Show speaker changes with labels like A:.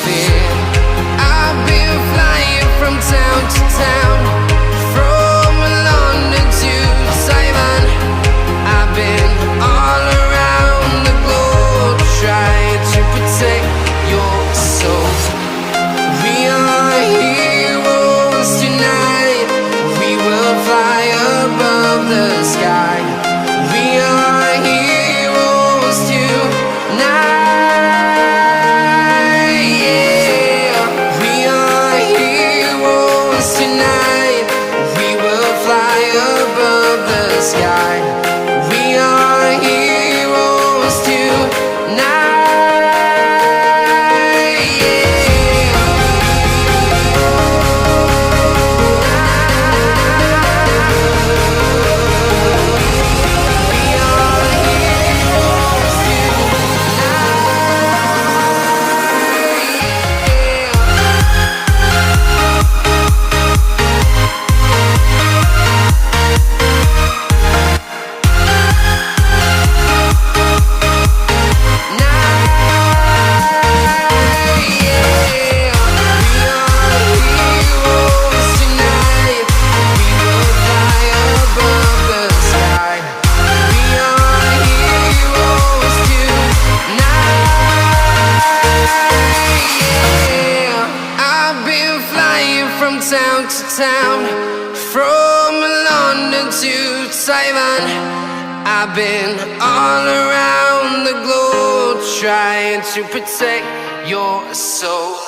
A: fear. I've been flying from town to town, from London to Taiwan. I've been all around the globe trying to protect your soul. We are heroes tonight. We will fly above the sky. We are heroes tonight. Yeah. We are heroes tonight. We will fly above the sky. We are heroes tonight. Yeah. We are heroes town to town, from London to Taiwan. I've been all around the globe trying to protect your soul.